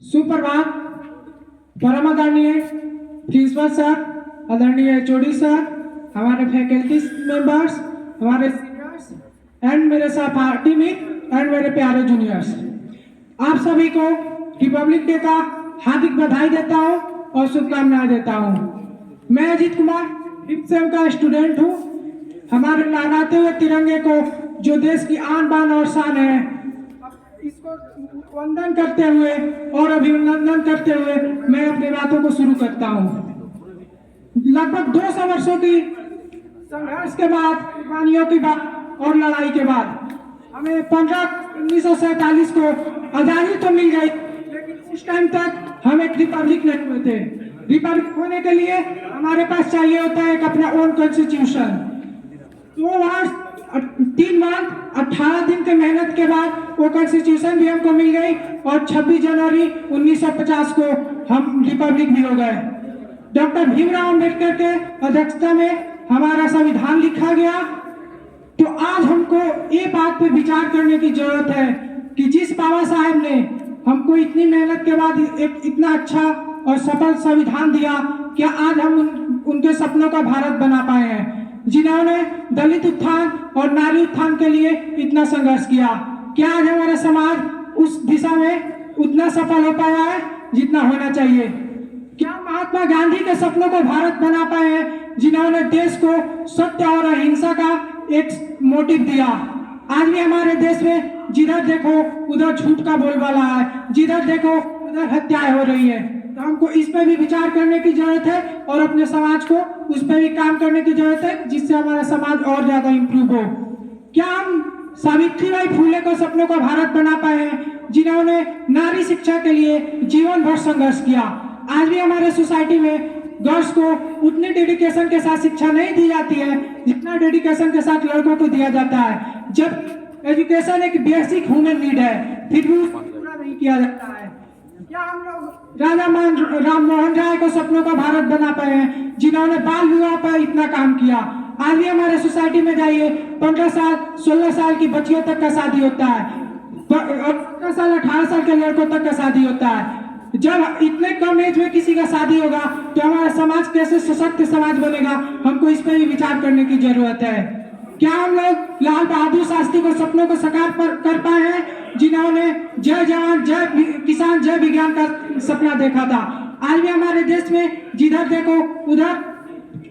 सुप्रभात। परम आदरणीय प्रिंसिपल सर, आदरणीय एचओडी सर, हमारे फैकल्टी मेंबर्स, हमारे सीनियर्स एंड मेरे सहपाठी मित्र एंड मेरे प्यारे जूनियर्स, आप सभी को रिपब्लिक डे का हार्दिक बधाई देता हूं और शुभकामनाएं देता हूं। मैं अजीत कुमार 5th सेम का स्टूडेंट हूं। हमारे लहराते हुए तिरंगे को, जो देश की आन बान और शान है, इसको वंदन करते हुए और अभिनंदन करते हुए मैं अपनी बातों को शुरू करता हूं। लगभग 200 वर्षों की संघर्ष के बाद, कुर्बानियों की बात और लड़ाई के बाद हमें 1947 को आजादी तो मिल गई, लेकिन उस टाइम तक हम एक रिपब्लिक नहीं हुए थे। रिपब्लिक होने के लिए हमारे पास चाहिए होता है एक अपना ओन कॉन्स्टिट्यूशन। 2 वर्ष 3 मंथ 18 दिन के मेहनत के बाद वो कॉन्स्टिट्यूशन भी हमको मिल गई और 26 जनवरी 1950 को हम रिपब्लिक भी हो गए। डॉक्टर भीमराव अंबेडकर के अध्यक्षता में हमारा संविधान लिखा गया। तो आज हमको ये बात पे विचार करने की जरूरत है कि जिस बाबा साहेब ने हमको इतनी मेहनत के बाद एक इतना अच्छा और सफल संविधान दिया, क्या आज हम उनके सपनों का भारत बना पाए हैं, जिन्होंने दलित उत्थान और नारी उत्थान के लिए इतना संघर्ष किया? क्या आज हमारा समाज उस दिशा में उतना सफल हो पाया है जितना होना चाहिए? क्या महात्मा गांधी के सपनों को भारत बना पाए हैं, जिन्होंने देश को सत्य और अहिंसा का एक मोटिव दिया? आज भी हमारे देश में जिधर देखो उधर झूठ का बोलबाला है, जिधर देखो उधर हत्याएं हो रही है। तो हमको इस पे भी विचार करने की जरूरत है और अपने समाज को उस पे भी काम करने की जरूरत है, जिससे हमारा समाज और ज्यादा इम्प्रूव हो। क्या हम सावित्रीबाई फुले को सपनों का भारत बना पाए हैं, जिन्होंने नारी शिक्षा के लिए जीवन भर संघर्ष किया? आज भी हमारे सोसाइटी में गर्ल्स को उतनी डेडिकेशन के साथ शिक्षा नहीं दी जाती है जितना डेडिकेशन के साथ लड़कों को दिया जाता है। जब एजुकेशन एक बेसिक ह्यूमन नीड है, फिर भी उसको पूरा नहीं किया जाता है। क्या हम लोग राम मोहन राय को सपनों का भारत बना पाए हैं, जिन्होंने बाल विवाह पर इतना काम किया? आज भी हमारे सोसाइटी में जाइए, 15 साल 16 साल की बच्चियों तक का शादी होता है, 15 साल 18 साल के लड़कों तक का शादी होता है। जब इतने कम एज में किसी का शादी होगा तो हमारा समाज कैसे सशक्त समाज बनेगा? हमको इस पर भी विचार करने की जरूरत है। क्या हम लोग लाल बहादुर शास्त्री को सपनों को साकार कर पाए हैं, जिन्होंने जय जवान जय किसान जय विज्ञान का सपना देखा था? आज भी हमारे देश में जिधर देखो उधर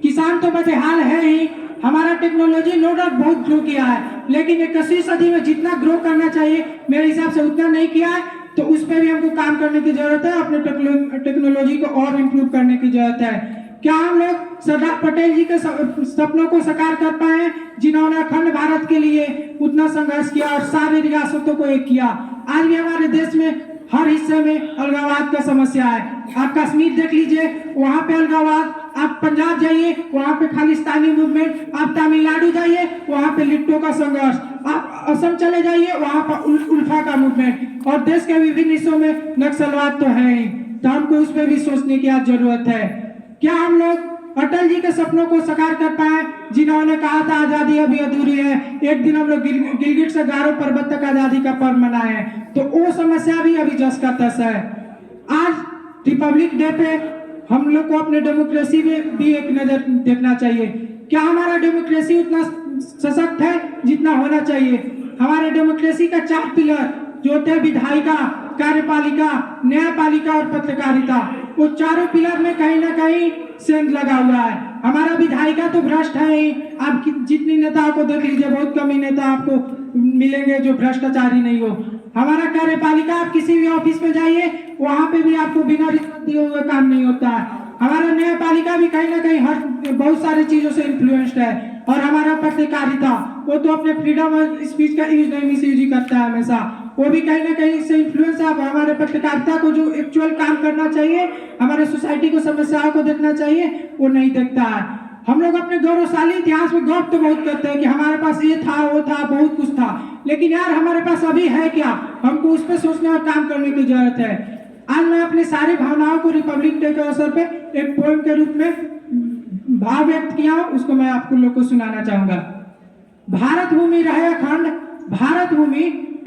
किसान तो बदहाल है ही। हमारा टेक्नोलॉजी नो डाउट बहुत ग्रो किया है, लेकिन 21वीं सदी में जितना ग्रो करना चाहिए मेरे हिसाब से उतना नहीं किया है। तो उस पर भी हमको काम करने की जरूरत है, अपने टेक्नोलॉजी को और इम्प्रूव करने की जरूरत है। क्या हम लोग सरदार पटेल जी के सपनों को साकार कर पाए, जिन्होंने अखंड भारत के लिए उतना संघर्ष किया और सारी रियासतों को एक किया? आज भी हमारे देश में हर हिस्से में अलगाववाद का समस्या है। आप कश्मीर देख लीजिए, वहाँ पे अलगाववाद। आप पंजाब जाइए, वहाँ पे खालिस्तानी मूवमेंट। आप तमिलनाडु जाइए, वहाँ पे लिट्टो का संघर्ष। आप असम चले जाइए, वहाँ पर उल्फा का मूवमेंट। और देश के विभिन्न हिस्सों में नक्सलवाद तो है ही। तो हमको उस पर भी सोचने की आज जरूरत है। क्या हम लोग अटल जी के सपनों को साकार कर पाए, जिन्होंने कहा था आजादी अभी अधूरी है? एक दिन हम लोग गिलगिट से गारो पर्वत तक आजादी का पर्व मनाए, तो वो समस्या भी अभी जस का तस है। आज रिपब्लिक डे पे हम लोग को अपने डेमोक्रेसी में भी एक नजर देखना चाहिए। क्या हमारा डेमोक्रेसी उतना सशक्त है जितना होना चाहिए? हमारे डेमोक्रेसी का 4 पिलर जो होते हैं, विधायिका, कार्यपालिका, न्यायपालिका और पत्रकारिता, वो चारों पिलर में कहीं ना कहीं सेंध लगा हुआ है। हमारा विधायिका तो भ्रष्ट है ही। आप जितनी नेताओं को देख लीजिए, बहुत कम ही नेता आपको मिलेंगे जो भ्रष्टाचारी नहीं हो। हमारा कार्यपालिका, आप किसी भी ऑफिस में जाइए, वहां पे भी आपको बिना रिश्वत दिए हुए काम नहीं होता है। हमारा न्यायपालिका भी कहीं ना कहीं हर बहुत सारी चीजों से इन्फ्लुएंस्ड है। और हमारा पत्रकारिता, वो तो अपने फ्रीडम ऑफ स्पीच का यूज नहीं मिस यूज करता है हमेशा, वो भी कहीं ना कहीं इससे इन्फ्लुएंस है। हमारे पत्रकारिता को जो एक्चुअल काम करना चाहिए, हमारे सोसाइटी को समस्याओं को देखना चाहिए, वो नहीं देखता है। हम लोग अपने गौरवशाली इतिहास में गौरव तो बहुत करते हैं कि हमारे पास ये था, वो था, बहुत कुछ था, लेकिन यार हमारे पास अभी है क्या? हमको उस पर सोचने और काम करने की जरूरत है। आज मैं अपनी सारी भावनाओं को रिपब्लिक डे के अवसर पे एक पोएम के रूप में भाव व्यक्त किया, उसको मैं आपको लोग को सुनाना चाहूंगा। भारत भूमि रहे अखंड, भारत भूमि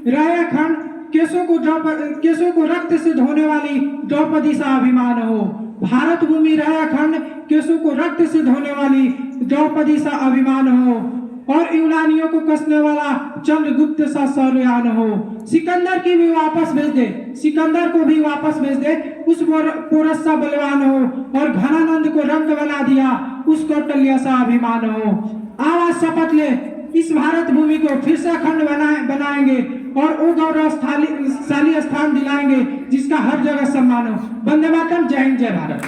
रहे अखंड, केशों को रक्त से धोने वाली द्रौपदी सा अभिमान हो। भारत भूमि रहे अखंड, केशों को रक्त से धोने वाली द्रौपदी सा अभिमान हो। और यूनानियों को कसने वाला चंद्रगुप्त सा शौर्यवान हो। सिकंदर की भी वापस भेज दे, सिकंदर को भी वापस भेज दे, उस पोरस सा बलवान हो। और घनानंद को रंग बना दिया, उस कौटल्य सा अभिमान हो। आवाज शपथ ले, इस भारत भूमि को फिर से अखंड बनाएंगे और वो गौरवशाली स्थान दिलाएंगे जिसका हर जगह सम्मान हो। वंदे मातरम। जय हिंद, जय भारत।